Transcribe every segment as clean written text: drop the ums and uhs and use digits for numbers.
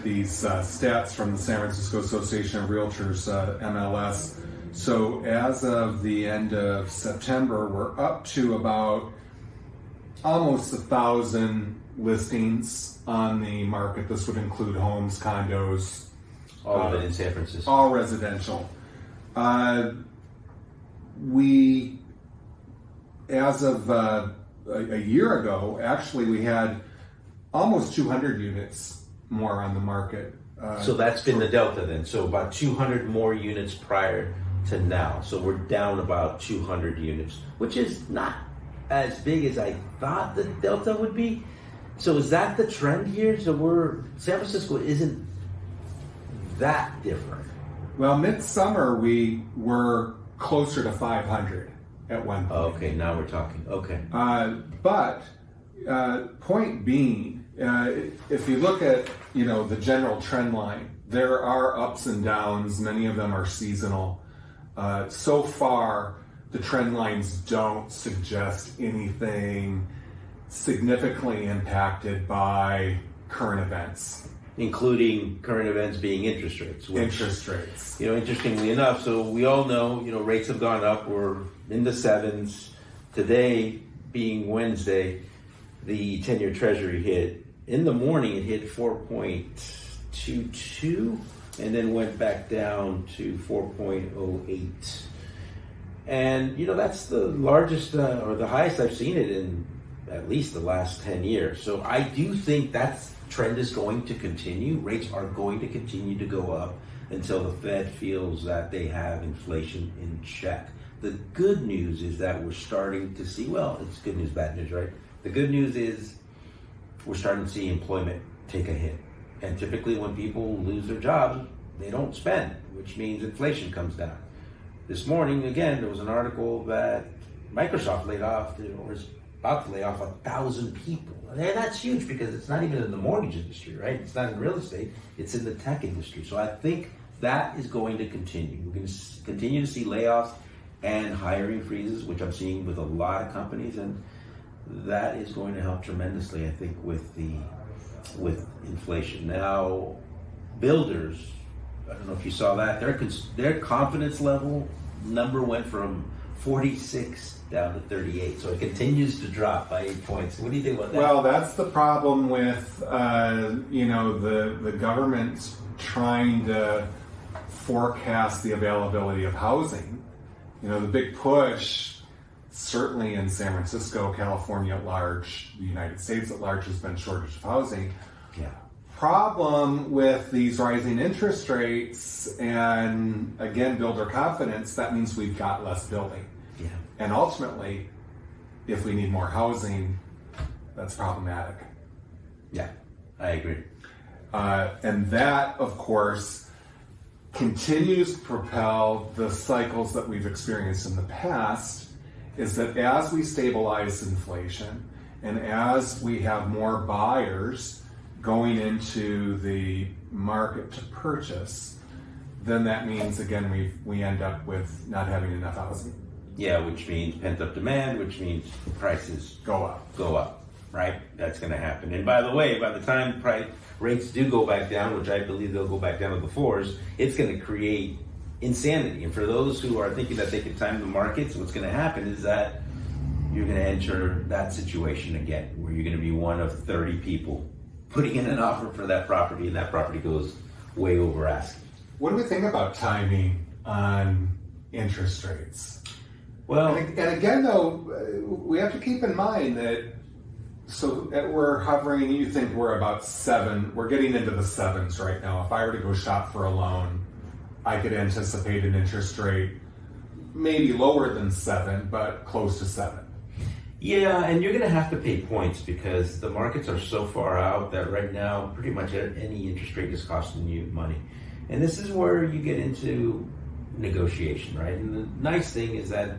at these stats from the San Francisco Association of Realtors, MLS. So as of the end of September, we're up to about almost 1,000 listings on the market. This would include homes, condos. All of it in San Francisco. All residential. We, as of a year ago, actually we had almost 200 units more on the market. So that's been the delta then. So about 200 more units prior to now. So we're down about 200 units, which is not as big as I thought the delta would be. So is that the trend here? So San Francisco isn't that different. Well, midsummer we were closer to 500 at one point. Okay, now we're talking. Okay. But point being, if you look at the general trend line, there are ups and downs. Many of them are seasonal. So far, the trend lines don't suggest anything significantly impacted by current events. Including current events being interest rates. Interest rates. Interestingly enough, so we all know, rates have gone up. We're in the sevens. Today, being Wednesday, the 10-year Treasury hit. In the morning, it hit 4.22 and then went back down to 4.08. And, that's the largest or the highest I've seen it in at least the last 10 years. So I do think that's trend is going to continue. Rates are going to continue to go up until the Fed feels that they have inflation in check. The good news is that we're starting to see, well, it's good news, bad news, right? The good news is we're starting to see employment take a hit. And typically when people lose their jobs, they don't spend, which means inflation comes down. This morning, again, there was an article that Microsoft laid off, or is about to lay off 1,000 people. And that's huge because it's not even in the mortgage industry, right? It's not in real estate, it's in the tech industry. So I think that is going to continue. We're going to continue to see layoffs and hiring freezes, which I'm seeing with a lot of companies, and that is going to help tremendously, I think, with inflation. Now, builders, I don't know if you saw that, their confidence level number went from 46 down to 38, so it continues to drop by 8 points. What do you think about that? Well, that's the problem with the government trying to forecast the availability of housing. The big push, certainly in San Francisco, California at large, the United States at large, has been shortage of housing. Yeah. Problem with these rising interest rates and, again, builder confidence, that means we've got less building. Yeah. And ultimately, if we need more housing, that's problematic. Yeah, I agree. And that, of course, continues to propel the cycles that we've experienced in the past, is that as we stabilize inflation and as we have more buyers going into the market to purchase, then that means, again, we end up with not having enough housing. Yeah, which means pent-up demand, which means prices Go up, right? That's going to happen. And by the way, by the time rates do go back down, which I believe they'll go back down to the fours, it's going to create insanity. And for those who are thinking that they can time the markets, what's going to happen is that you're going to enter that situation again, where you're going to be one of 30 people putting in an offer for that property, and that property goes way over asking. What do we think about timing on interest rates? Well, and again, though, we have to keep in mind that, we're hovering, you think we're about 7, we're getting into the 7s right now. If I were to go shop for a loan, I could anticipate an interest rate maybe lower than 7, but close to 7. Yeah, and you're going to have to pay points because the markets are so far out that right now pretty much any interest rate is costing you money. And this is where you get into negotiation, right? And the nice thing is that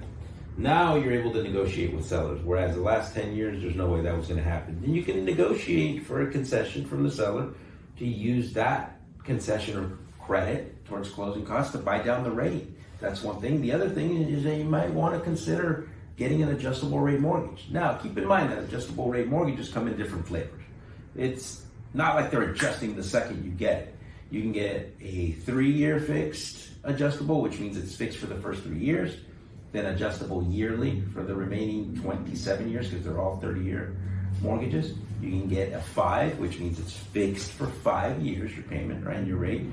now you're able to negotiate with sellers, whereas the last 10 years, there's no way that was going to happen. And you can negotiate for a concession from the seller to use that concession or credit towards closing costs to buy down the rate. That's one thing. The other thing is that you might want to consider getting an adjustable rate mortgage. Now, keep in mind that adjustable rate mortgages come in different flavors. It's Not like they're adjusting the second you get it. You can get a 3-year fixed adjustable, which means it's fixed for the first 3 years, then adjustable yearly for the remaining 27 years because they're all 30-year mortgages. You can get a 5, which means it's fixed for 5 years, your payment, right, your rate,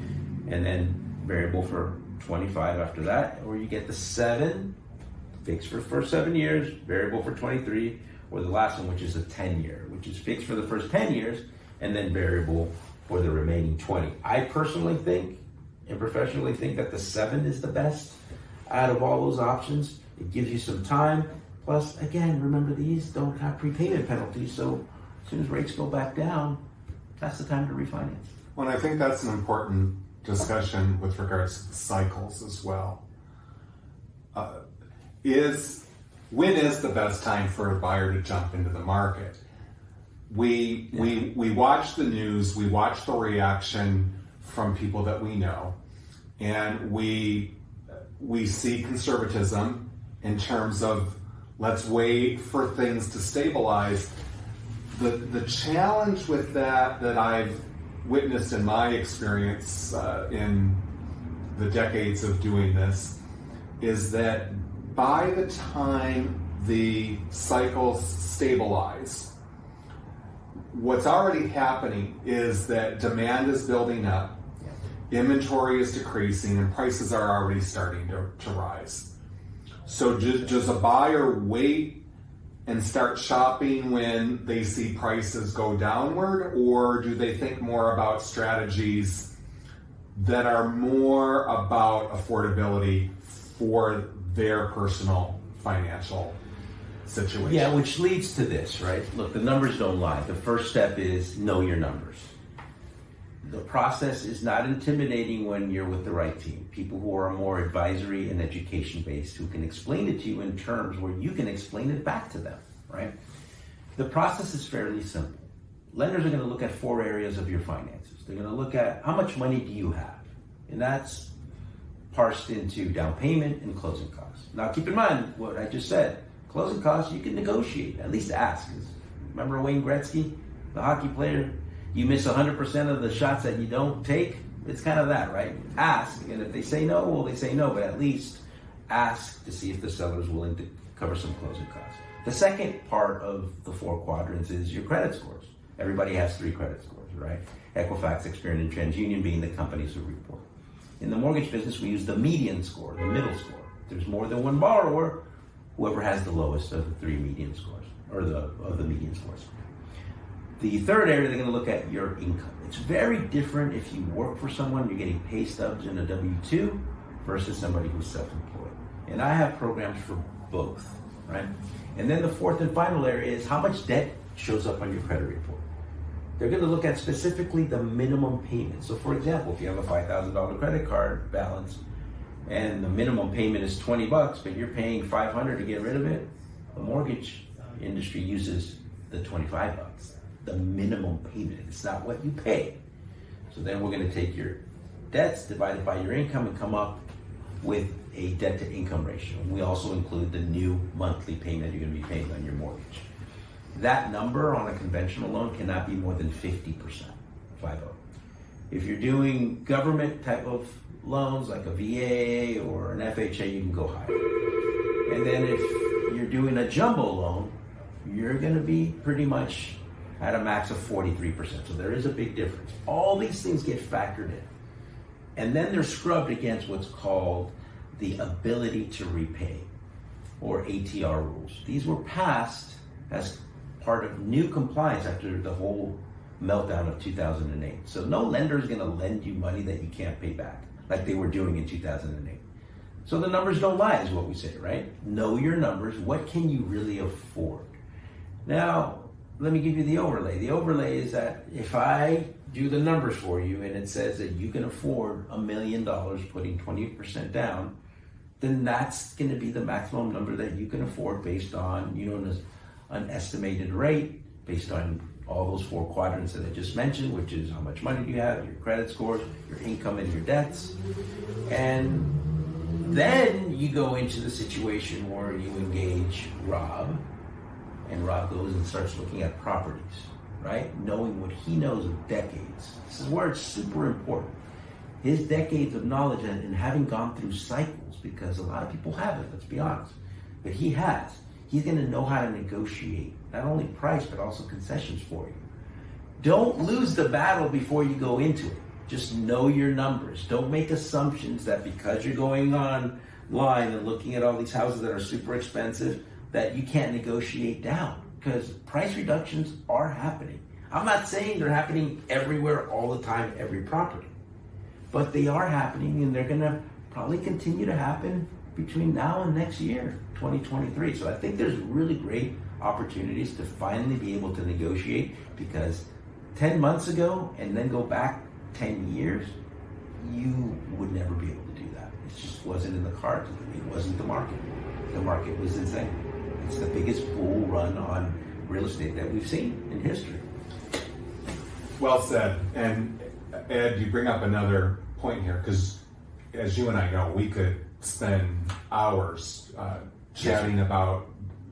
and then variable for 25 after that. Or you get the 7, fixed for the first 7 years, variable for 23, or the last one, which is a 10-year, which is fixed for the first 10 years, and then variable for the remaining 20. I personally think, and professionally think, that the 7 is the best out of all those options. It gives you some time. Plus, again, remember, these don't have prepayment penalties, so as soon as rates go back down, that's the time to refinance. Well, and I think that's an important discussion with regards to the cycles as well. When is the best time for a buyer to jump into the market? We watch the news, we watch the reaction from people that we know, and we see conservatism in terms of let's wait for things to stabilize. The challenge with that I've witnessed in my experience in the decades of doing this is that by the time the cycles stabilize, what's already happening is that demand is building up, inventory is decreasing, and prices are already starting to rise. So does a buyer wait and start shopping when they see prices go downward, or do they think more about strategies that are more about affordability for their personal financial situation? Yeah, which leads to this, right? Look, the numbers don't lie. The first step is know your numbers. The process is not intimidating when you're with the right team. People who are more advisory and education based, who can explain it to you in terms where you can explain it back to them, right? The process is fairly simple. Lenders are going to look at 4 areas of your finances. They're going to look at how much money do you have? And that's parsed into down payment and closing costs. Now keep in mind what I just said. Closing costs, you can negotiate, at least ask. Remember Wayne Gretzky, the hockey player? You miss 100% of the shots that you don't take. It's kind of that, right? Ask, and if they say no, well, they say no, but at least ask to see if the seller is willing to cover some closing costs. The second part of the 4 quadrants is your credit scores. Everybody has 3 credit scores, right? Equifax, Experian, and TransUnion being the companies who report. In the mortgage business, we use the median score, the middle score. If there's more than one borrower, whoever has the lowest of the 3 median scores, or of the median scores. The third area, they're going to look at your income. It's very different if you work for someone, you're getting pay stubs in a W-2 versus somebody who's self-employed. And I have programs for both, right? And then the fourth and final area is how much debt shows up on your credit report. They're going to look at specifically the minimum payment. So for example, if you have a $5,000 credit card balance and the minimum payment is $20, but you're paying $500 to get rid of it, the mortgage industry uses the $25. The minimum payment. It's not what you pay. So then we're going to take your debts divided by your income and come up with a debt to income ratio. And we also include the new monthly payment you're going to be paying on your mortgage. That number on a conventional loan cannot be more than 50%, 50. If you're doing government type of loans like a VA or an FHA, you can go higher. And then if you're doing a jumbo loan, you're going to be pretty much at a max of 43%. So there is a big difference. All these things get factored in. And then they're scrubbed against what's called the ability to repay, or ATR rules. These were passed as part of new compliance after the whole meltdown of 2008. So no lender is going to lend you money that you can't pay back, like they were doing in 2008. So the numbers don't lie, is what we say, right? Know your numbers. What can you really afford? Now, let me give you the overlay. The overlay is that if I do the numbers for you and it says that you can afford $1 million putting 20% down, then that's going to be the maximum number that you can afford based on, an estimated rate, based on all those 4 quadrants that I just mentioned, which is how much money do you have, your credit scores, your income and your debts. And then you go into the situation where you engage Robb, and Robb goes and starts looking at properties. right? Knowing what he knows of decades. This is where it's super important. His decades of knowledge and having gone through cycles, because a lot of people haven't, let's be honest. But he has. He's going to know how to negotiate, not only price, but also concessions for you. Don't lose the battle before you go into it. Just know your numbers. Don't make assumptions that because you're going online and looking at all these houses that are super expensive, that you can't negotiate down, because price reductions are happening. I'm not saying they're happening everywhere all the time, every property, but they are happening, and they're going to probably continue to happen between now and next year, 2023. So I think there's really great opportunities to finally be able to negotiate, because 10 months ago and then go back 10 years, you would never be able to do that. It just wasn't in the cards. It wasn't the market. The market was insane. It's the biggest bull run on real estate that we've seen in history. Well said. And Ed, you bring up another point here, because as you and I know, we could spend hours chatting about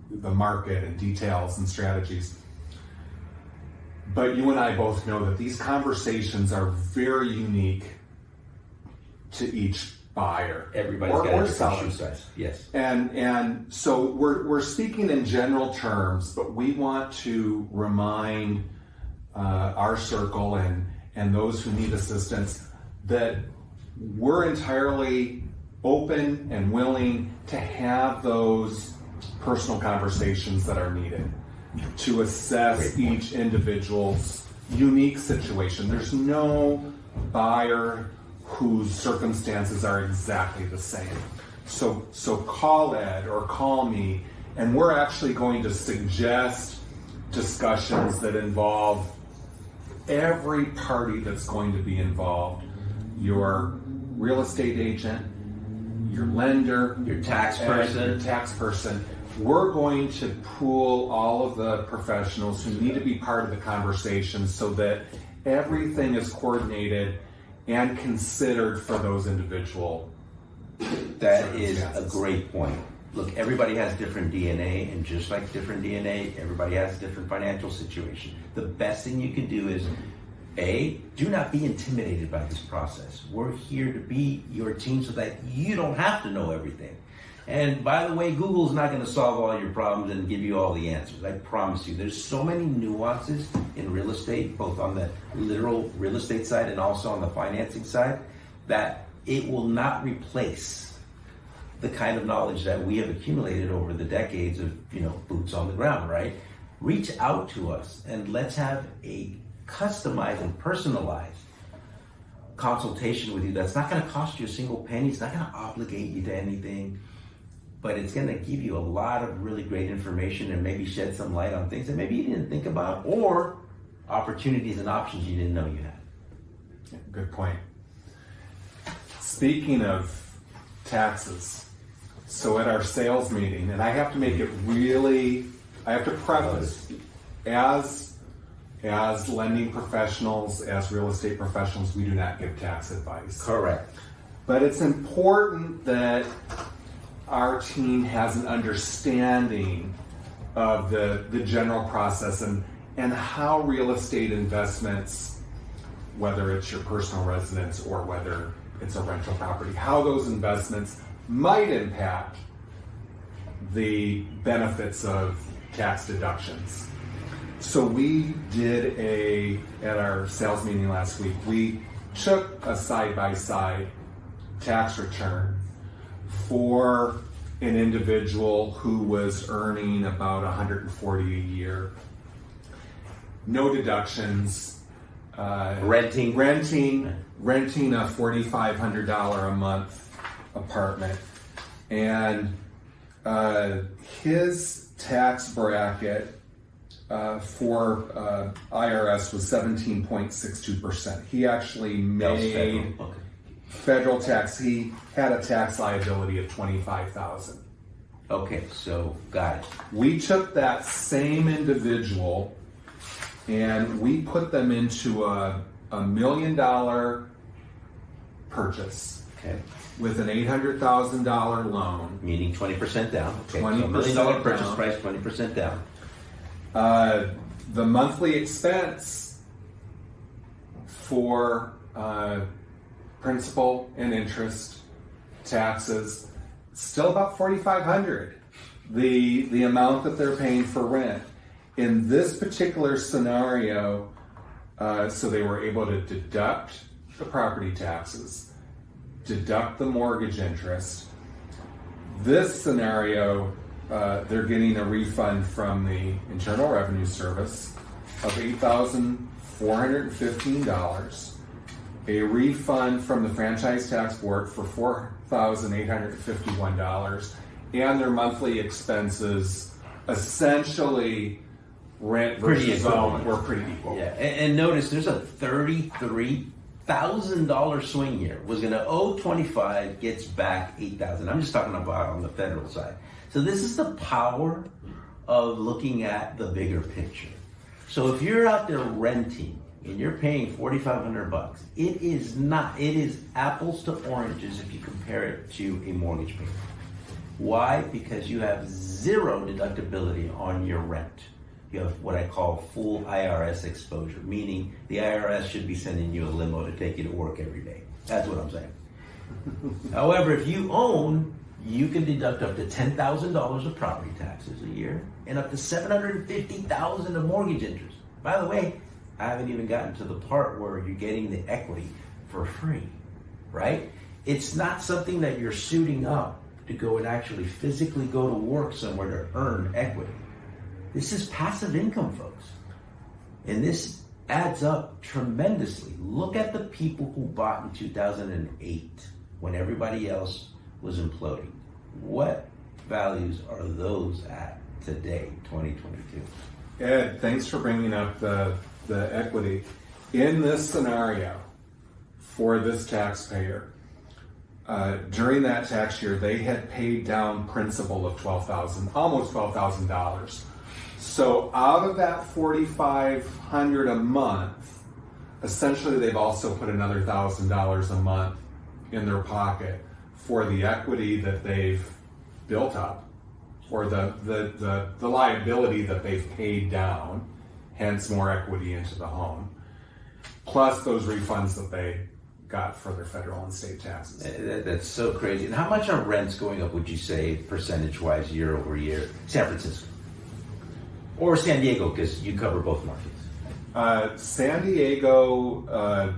the market and details and strategies. But you and I both know that these conversations are very unique to each buyer. Everybody's got a different shoe size. Yes. And so we're speaking in general terms, but we want to remind our circle and those who need assistance that we're entirely open and willing to have those personal conversations that are needed to assess each individual's unique situation. There's no buyer whose circumstances are exactly the same. So call Ed or call me, and we're actually going to suggest discussions that involve every party that's going to be involved: your real estate agent, your lender, your tax person. We're going to pool all of the professionals who need to be part of the conversation so that everything is coordinated and considered for those individual. That is a great point. Look, everybody has different DNA, and just like different DNA, everybody has a different financial situation. The best thing you can do is, A, do not be intimidated by this process. We're here to be your team so that you don't have to know everything. And by the way, Google's not going to solve all your problems and give you all the answers. I promise you. There's so many nuances in real estate, both on the literal real estate side and also on the financing side, that it will not replace the kind of knowledge that we have accumulated over the decades of, boots on the ground, right? Reach out to us and let's have a customized and personalized consultation with you. That's not going to cost you a single penny. It's not going to obligate you to anything, but it's going to give you a lot of really great information and maybe shed some light on things that maybe you didn't think about, or opportunities and options you didn't know you had. Good point. Speaking of taxes, so at our sales meeting, and I have to make it really, I have to preface, as lending professionals, as real estate professionals, we do not give tax advice. Correct. But it's important that our team has an understanding of the general process and how real estate investments, whether it's your personal residence or whether it's a rental property, how those investments might impact the benefits of tax deductions. So we did at our sales meeting last week, we took a side-by-side tax return for an individual who was earning about $140 a year. No deductions. Renting a $4,500 a month apartment. And his tax bracket for IRS was 17.62%. He actually made federal tax. He had a tax liability of $25,000. Okay, so got it. We took that same individual and we put them into a $1 million purchase. Okay. With an $800,000 loan. Meaning 20% down. Okay. 20% so $1 million purchase down. price, 20% down. The monthly expense for principal and interest, taxes, still about $4,500. The amount that they're paying for rent. In this particular scenario, so they were able to deduct the property taxes, deduct the mortgage interest. This scenario, they're getting a refund from the Internal Revenue Service of $8,415, a refund from the Franchise Tax Board for $4,851, and their monthly expenses, essentially rent versus own, were pretty equal. Yeah, and notice there's a $33,000 swing here. Was going to owe 25, gets back 8,000. I'm just talking about on the federal side. So this is the power of looking at the bigger picture. So if you're out there renting and you're paying $4,500, it is apples to oranges if you compare it to a mortgage payment. Why? Because you have zero deductibility on your rent. You have what I call full IRS exposure, meaning the IRS should be sending you a limo to take you to work every day. That's what I'm saying. However, if you own, you can deduct up to $10,000 of property taxes a year and up to $750,000 of mortgage interest. By the way, I haven't even gotten to the part where you're getting the equity for free, right? It's not something that you're suiting up to go and actually physically go to work somewhere to earn equity. This is passive income, folks. And this adds up tremendously. Look at the people who bought in 2008 when everybody else was imploding. What values are those at today, 2022? Ed, thanks for bringing up the equity. In this scenario, for this taxpayer, during that tax year, they had paid down principal of almost $12,000. So out of that $4,500 a month, essentially they've also put another $1,000 a month in their pocket for the equity that they've built up, or the liability that they've paid down, hence more equity into the home, plus those refunds that they got for their federal and state taxes. That's so crazy. And how much are rents going up, would you say, percentage-wise, year over year? San Francisco or San Diego, because you cover both markets. San Diego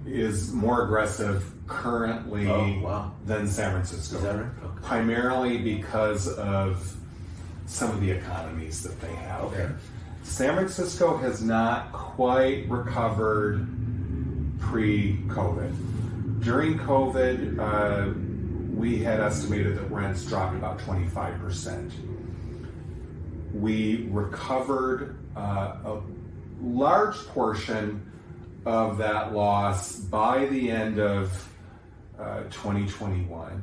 is more aggressive currently than San Francisco. Is that right? Okay. Primarily because of some of the economies that they have there. San Francisco has not quite recovered pre-COVID. During COVID, we had estimated that rents dropped about 25%. We recovered a large portion of that loss by the end of 2021.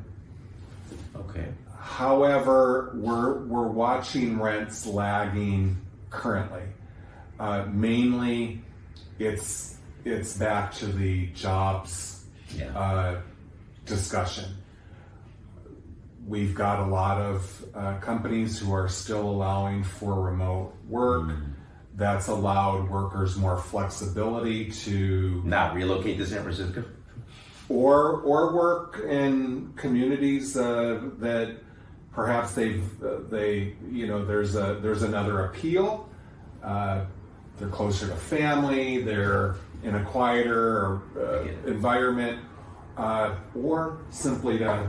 Okay. However, we're watching rents lagging currently. Mainly, it's back to the jobs discussion. We've got a lot of companies who are still allowing for remote work. That's allowed workers more flexibility to not relocate to San Francisco, or work in communities that perhaps there's another appeal. They're closer to family. They're in a quieter environment, or simply to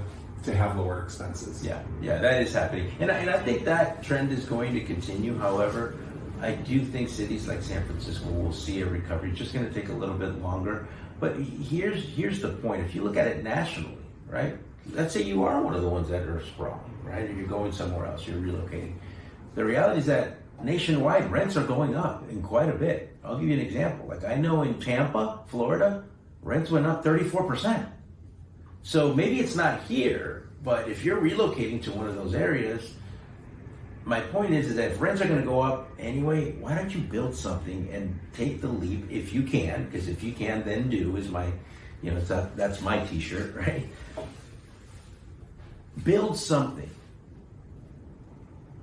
have lower expenses. Yeah, that is happening, and I think that trend is going to continue. However, I do think cities like San Francisco will see a recovery. It's just going to take a little bit longer. But here's the point. If you look at it nationally, right? Let's say you are one of the ones that are sprawling, right? Or you're going somewhere else, you're relocating. The reality is that nationwide rents are going up in quite a bit. I'll give you an example. Like I know in Tampa, Florida, rents went up 34%. So maybe it's not here, but if you're relocating to one of those areas, my point is that if rents are going to go up anyway, why don't you build something and take the leap if you can? Because if you can, then do is my, that's my T-shirt, right? Build something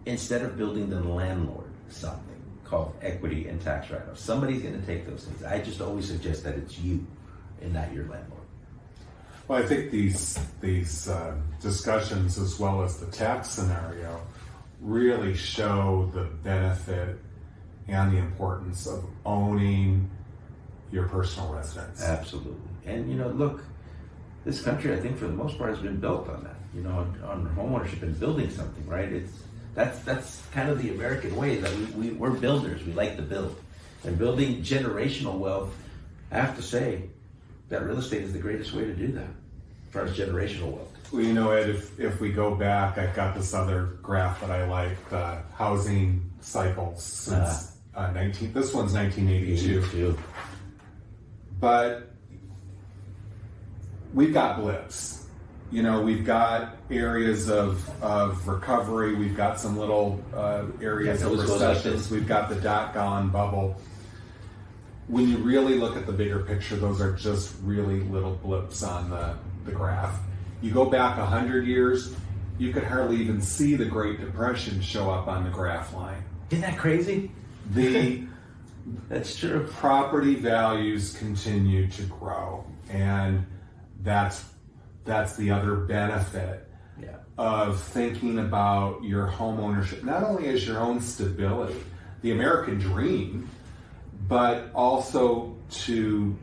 instead of building the landlord something. called equity and tax write-offs. Somebody's going to take those things. I just always suggest that it's you and not your landlord. Well, I think these discussions, as well as the tax scenario, really show the benefit and the importance of owning your personal residence. Absolutely. And look, this country, I think, for the most part, has been built on that. On homeownership and building something, right? That's kind of the American way, that we're builders. We like to build, and building generational wealth. I have to say that real estate is the greatest way to do that, as far as generational wealth. Well, Ed, if we go back, I've got this other graph that I like, the housing cycles since this one's 1982. But we've got blips. We've got areas of recovery. We've got some little areas of recessions. We've got the dot-com bubble. When you really look at the bigger picture, those are just really little blips on the graph. You go back 100 years, you could hardly even see the Great Depression show up on the graph line. Isn't that crazy? That's true. Property values continue to grow, and that's the other benefit of thinking about your home ownership, not only as your own stability, the American dream, but also to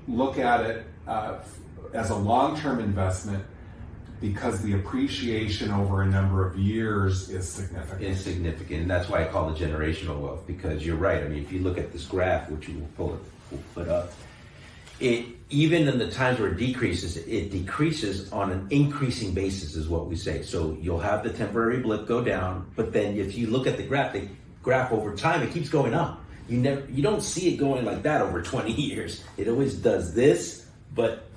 look at it as a long-term investment, because the appreciation over a number of years is significant. It's significant, and that's why I call it generational wealth, because you're right. I mean, if you look at this graph, which we'll put up, it, even in the times where it decreases on an increasing basis, is what we say. So you'll have the temporary blip go down, but then if you look at the graph over time, it keeps going up. You don't see it going like that over 20 years. It always does this, but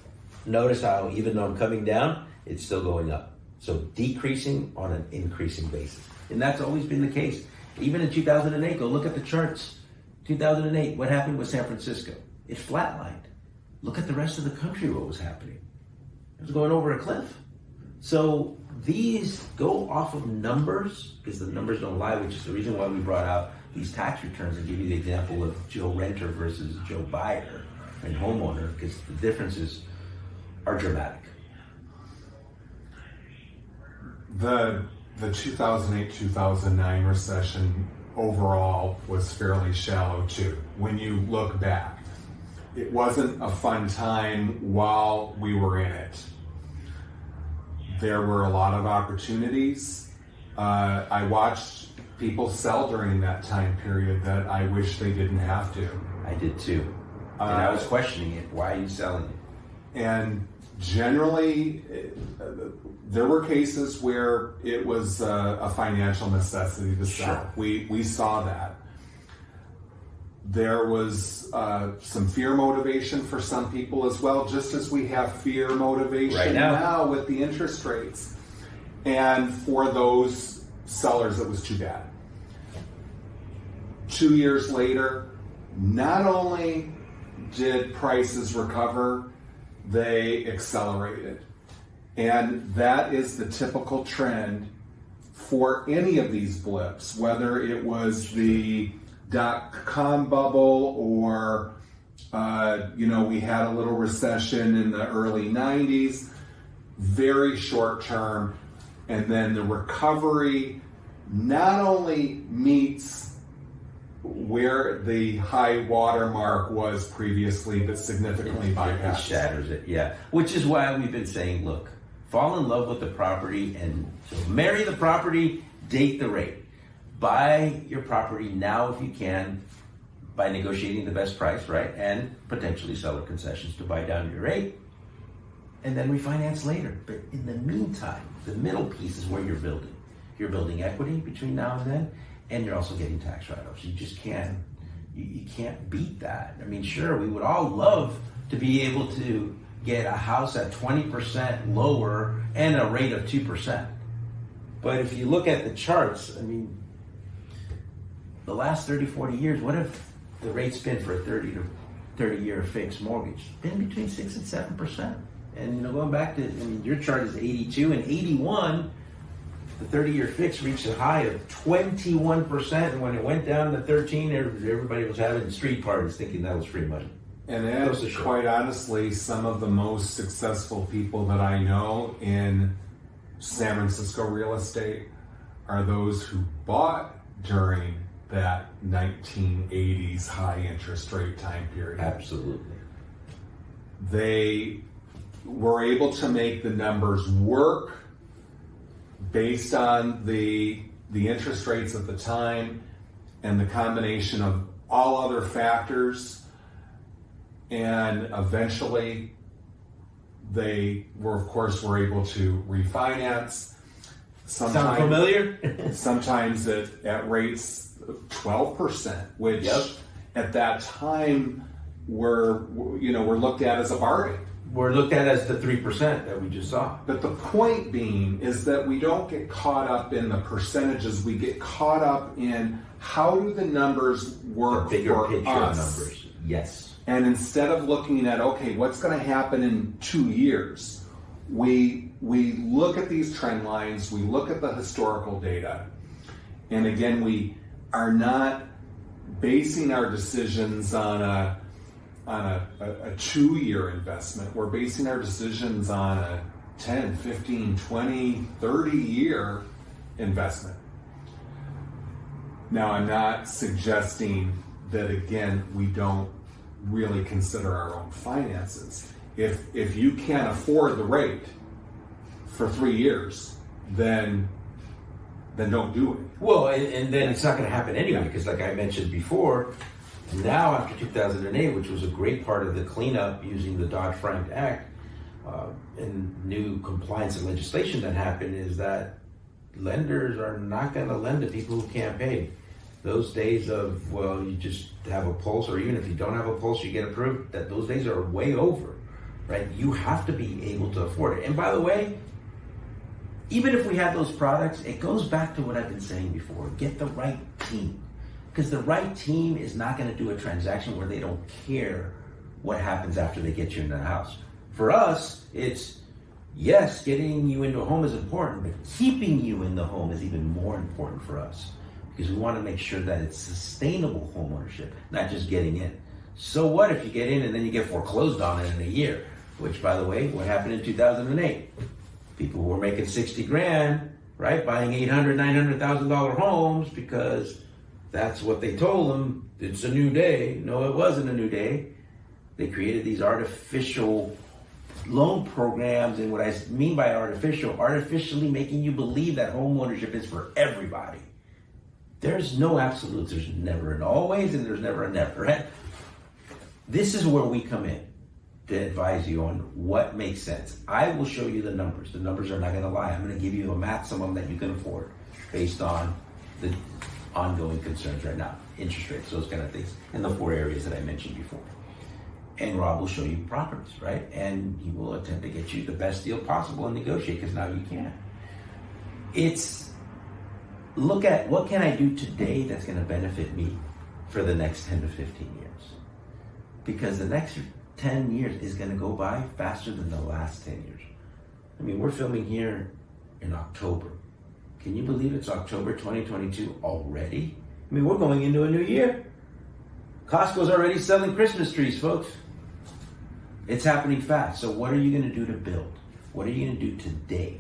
notice how even though I'm coming down, it's still going up. So decreasing on an increasing basis. And that's always been the case. Even in 2008, go look at the charts. 2008, what happened with San Francisco? It flatlined. Look at the rest of the country, what was happening. It was going over a cliff. So these go off of numbers, because the numbers don't lie, which is the reason why we brought out these tax returns and give you the example of Joe Renter versus Joe Buyer and homeowner, because the differences are dramatic. The 2008-2009 recession overall was fairly shallow too. When you look back, it wasn't a fun time while we were in it. There were a lot of opportunities. I watched people sell during that time period that I wish they didn't have to. I did too. And I was questioning it. Why are you selling it? And generally, there were cases where it was a financial necessity to sell. Sure. We saw that. There was some fear motivation for some people as well, just as we have fear motivation right now with the interest rates. And for those sellers, it was too bad. 2 years later, not only did prices recover, they accelerated. And that is the typical trend for any of these blips, whether it was the dot-com bubble or, we had a little recession in the early 90s, very short term. And then the recovery not only meets where the high water mark was previously, but significantly bypasses. It shatters it, yeah. Which is why we've been saying, look, fall in love with the property and marry the property, date the rate. Buy your property now if you can by negotiating the best price, right? And potentially seller concessions to buy down your rate, and then refinance later. But in the meantime, the middle piece is where you're building. You're building equity between now and then, and you're also getting tax write-offs. You just can't, you can't beat that. I mean, sure, we would all love to be able to get a house at 20% lower and a rate of 2%. But if you look at the charts, I mean, the last 30, 40 years, what if the rate's been for a 30-year fixed mortgage? Been between 6 and 7%. And going back to, your chart is 82 and 81. the 30-year fix reached a high of 21%, and when it went down to 13, everybody was having street parties thinking that was free money. And then, quite honestly, some of the most successful people that I know in San Francisco real estate are those who bought during that 1980s high interest rate time period. Absolutely. They were able to make the numbers work based on the interest rates at the time and the combination of all other factors, and eventually they were able to refinance. Sound familiar? Sometimes at rates 12%, which at that time were looked at as a bargain. We're looked at as the 3% that we just saw. But the point being is that we don't get caught up in the percentages. We get caught up in how do the numbers work, the bigger for picture us. of numbers. Yes. And instead of looking at, okay, what's going to happen in 2 years, we look at these trend lines, we look at the historical data, and again, we are not basing our decisions on a 2-year investment. We're basing our decisions on a 10, 15, 20, 30-year investment. Now, I'm not suggesting that, again, we don't really consider our own finances. If you can't afford the rate for 3 years, then don't do it. Well, and then it's not going to happen anyway, because like I mentioned before, now after 2008, which was a great part of the cleanup using the Dodd-Frank Act, and new compliance and legislation that happened, is that lenders are not going to lend to people who can't pay. Those days of, well, you just have a pulse, or even if you don't have a pulse, you get approved, that those days are way over, right? You have to be able to afford it. And by the way, even if we had those products, it goes back to what I've been saying before. Get the right team. Because the right team is not going to do a transaction where they don't care what happens after they get you in the house. For us, it's, yes, getting you into a home is important, but keeping you in the home is even more important for us. Because we want to make sure that it's sustainable home ownership, not just getting in. So what if you get in and then you get foreclosed on it in a year? Which, by the way, what happened in 2008? People were making 60 grand, right? Buying $800,000, $900,000 homes because that's what they told them. It's a new day. No, it wasn't a new day. They created these artificial loan programs, and what I mean by artificially making you believe that home ownership is for everybody. There's no absolutes. There's never an always, and there's never a never, right? This is where we come in to advise you on what makes sense. I will show you the numbers. The numbers are not going to lie. I'm going to give you a maximum that you can afford based on the ongoing concerns right now. Interest rates, those kind of things, and the 4 areas that I mentioned before. And Rob will show you properties, right? And he will attempt to get you the best deal possible and negotiate, because now you can. It's look at what can I do today that's going to benefit me for the next 10 to 15 years. Because the next 10 years is going to go by faster than the last 10 years. I mean, we're filming here in October. Can you believe it's October 2022 already? I mean, we're going into a new year. Costco's already selling Christmas trees, folks. It's happening fast. So what are you going to do to build? What are you going to do today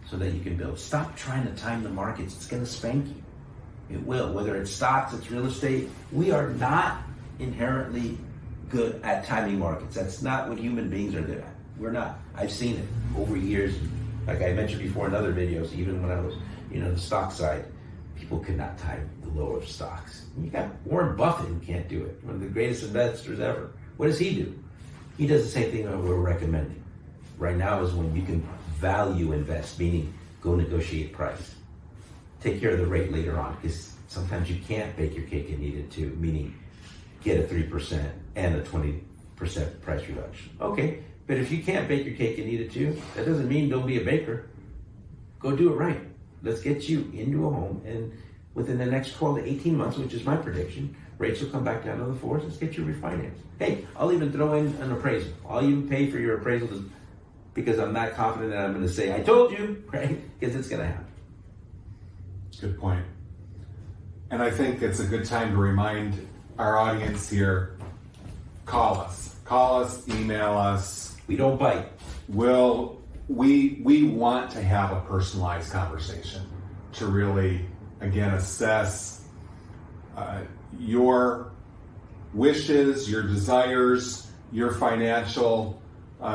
so that you can build? Stop trying to time the markets. It's going to spank you. It will. Whether it's stocks, it's real estate. We are not inherently good at timing markets. That's not what human beings are good at. We're not. I've seen it over years. Like I mentioned before in other videos, even when I was, the stock side, people could not time the lower of stocks. You got Warren Buffett who can't do it, one of the greatest investors ever. What does he do? He does the same thing that we're recommending. Right now is when you can value invest, meaning go negotiate price. Take care of the rate later on, because sometimes you can't bake your cake and eat it too, meaning get a 3% and a 20% price reduction. Okay, but if you can't bake your cake and eat it too, that doesn't mean don't be a baker. Go do it right. Let's get you into a home, and within the next 12 to 18 months, which is my prediction, rates will come back down to the 4s. Let's get you refinanced. Hey, I'll even throw in an appraisal. I'll even pay for your appraisal because I'm not confident that I'm going to say, I told you, right? Because it's going to happen. Good point. And I think it's a good time to remind our audience here, call us, email us. We don't bite. We want to have a personalized conversation to really, again, assess your wishes, your desires, your financial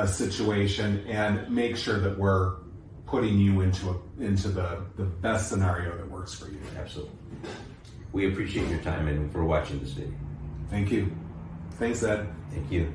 situation, and make sure that we're putting you into the best scenario that works for you. Absolutely. We appreciate your time and for watching this video. Thank you. Thanks, Ed. Thank you.